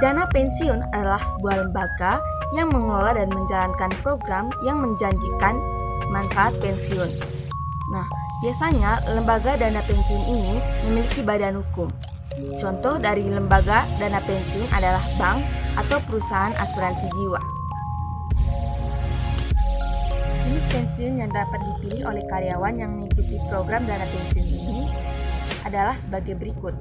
Dana pensiun adalah sebuah lembaga yang mengelola dan menjalankan program yang menjanjikan manfaat pensiun. Nah, biasanya lembaga dana pensiun ini memiliki badan hukum. Contoh dari lembaga dana pensiun adalah bank atau perusahaan asuransi jiwa. Jenis pensiun yang dapat dipilih oleh karyawan yang mengikuti program dana pensiun ini adalah sebagai berikut.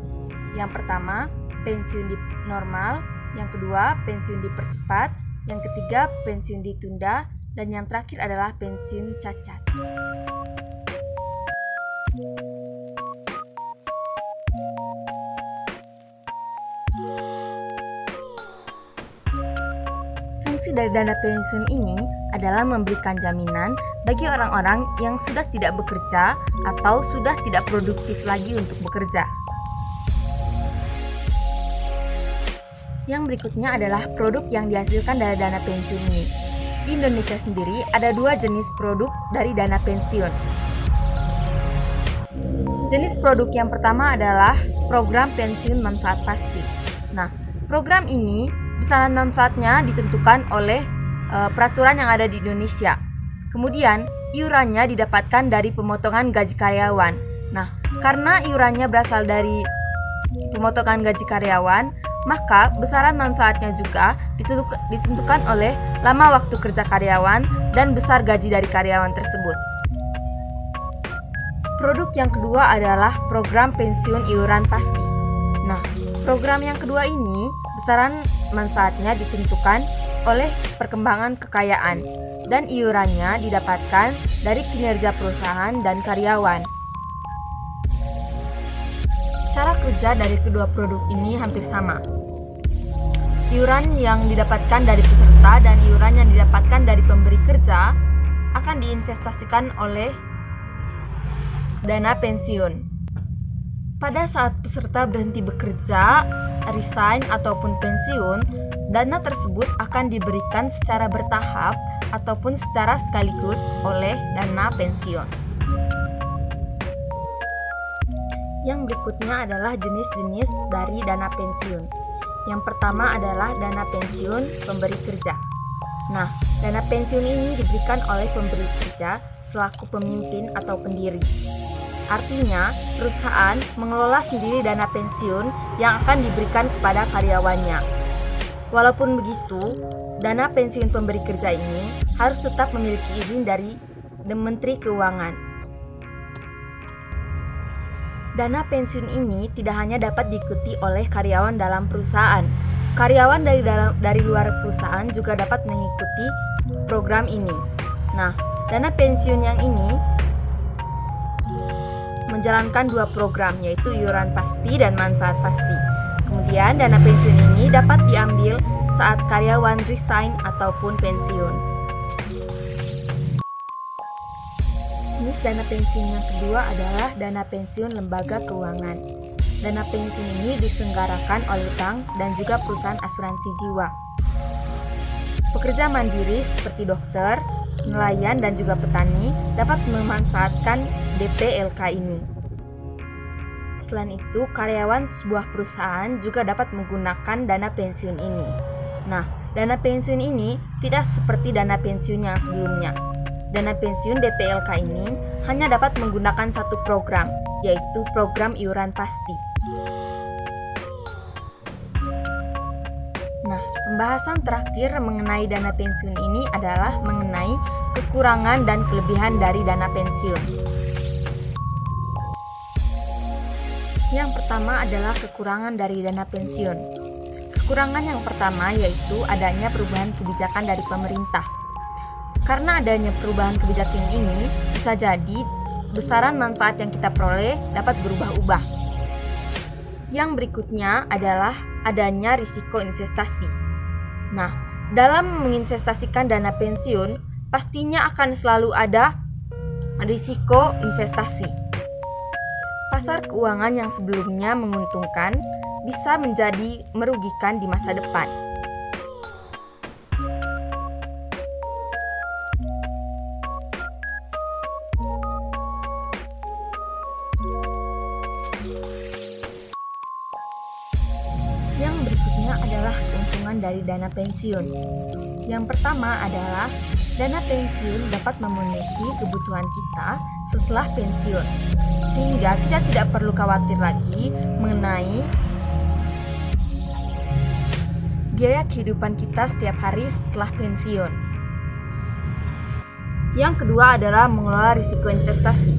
Yang pertama, pensiun normal, yang kedua, pensiun dipercepat, yang ketiga, pensiun ditunda, dan yang terakhir adalah pensiun cacat. Fungsi dari dana pensiun ini adalah memberikan jaminan bagi orang-orang yang sudah tidak bekerja atau sudah tidak produktif lagi untuk bekerja. Yang berikutnya adalah produk yang dihasilkan dari dana pensiun ini. Di Indonesia sendiri ada 2 jenis produk dari dana pensiun. Jenis produk yang pertama adalah program pensiun manfaat pasti. Nah, program ini besaran manfaatnya ditentukan oleh peraturan yang ada di Indonesia. Kemudian, iurannya didapatkan dari pemotongan gaji karyawan. Nah, karena iurannya berasal dari pemotongan gaji karyawan, maka besaran manfaatnya juga ditentukan oleh lama waktu kerja karyawan dan besar gaji dari karyawan tersebut. Produk yang kedua adalah program pensiun iuran pasti. Nah, program yang kedua ini besaran manfaatnya ditentukan oleh perkembangan kekayaan dan iurannya didapatkan dari kinerja perusahaan dan karyawan. Cara kerja dari kedua produk ini hampir sama. Iuran yang didapatkan dari peserta dan iuran yang didapatkan dari pemberi kerja akan diinvestasikan oleh dana pensiun. Pada saat peserta berhenti bekerja, resign ataupun pensiun, dana tersebut akan diberikan secara bertahap ataupun secara sekaligus oleh dana pensiun. Yang berikutnya adalah jenis-jenis dari dana pensiun. Yang pertama adalah dana pensiun pemberi kerja. Nah, dana pensiun ini diberikan oleh pemberi kerja selaku pemimpin atau pendiri. Artinya, perusahaan mengelola sendiri dana pensiun yang akan diberikan kepada karyawannya. Walaupun begitu, dana pensiun pemberi kerja ini harus tetap memiliki izin dari Menteri Keuangan. Dana pensiun ini tidak hanya dapat diikuti oleh karyawan dalam perusahaan. Karyawan dari luar perusahaan juga dapat mengikuti program ini. Nah, dana pensiun yang ini menjalankan 2 program, yaitu iuran pasti dan manfaat pasti. Kemudian dana pensiun ini dapat diambil saat karyawan resign ataupun pensiun. Jenis dana pensiun yang kedua adalah dana pensiun lembaga keuangan. Dana pensiun ini diselenggarakan oleh bank dan juga perusahaan asuransi jiwa. Pekerja mandiri seperti dokter, nelayan, dan juga petani dapat memanfaatkan DPLK ini. Selain itu, karyawan sebuah perusahaan juga dapat menggunakan dana pensiun ini. Nah, dana pensiun ini tidak seperti dana pensiun yang sebelumnya. Dana pensiun DPLK ini hanya dapat menggunakan satu program, yaitu program iuran pasti. Nah, pembahasan terakhir mengenai dana pensiun ini adalah mengenai kekurangan dan kelebihan dari dana pensiun. Yang pertama adalah kekurangan dari dana pensiun. Kekurangan yang pertama yaitu adanya perubahan kebijakan dari pemerintah. Karena adanya perubahan kebijakan ini, bisa jadi besaran manfaat yang kita peroleh dapat berubah-ubah. Yang berikutnya adalah adanya risiko investasi. Nah, dalam menginvestasikan dana pensiun, pastinya akan selalu ada risiko investasi. Pasar keuangan yang sebelumnya menguntungkan bisa menjadi merugikan di masa depan. Yang berikutnya adalah kekurangan dari dana pensiun. Yang pertama adalah dana pensiun dapat memenuhi kebutuhan kita setelah pensiun, sehingga kita tidak perlu khawatir lagi mengenai biaya kehidupan kita setiap hari setelah pensiun. Yang kedua adalah mengelola risiko investasi.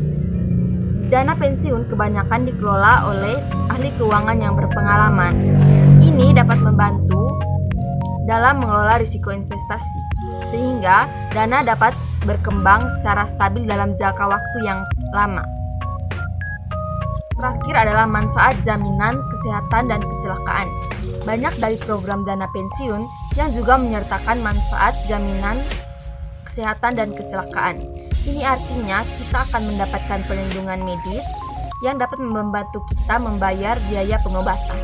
Dana pensiun kebanyakan dikelola oleh ahli keuangan yang berpengalaman. Ini dapat membantu dalam mengelola risiko investasi, sehingga dana dapat berkembang secara stabil dalam jangka waktu yang lama. Terakhir adalah manfaat jaminan kesehatan dan kecelakaan. Banyak dari program dana pensiun yang juga menyertakan manfaat jaminan kesehatan dan kecelakaan. Ini artinya kita akan mendapatkan perlindungan medis yang dapat membantu kita membayar biaya pengobatan.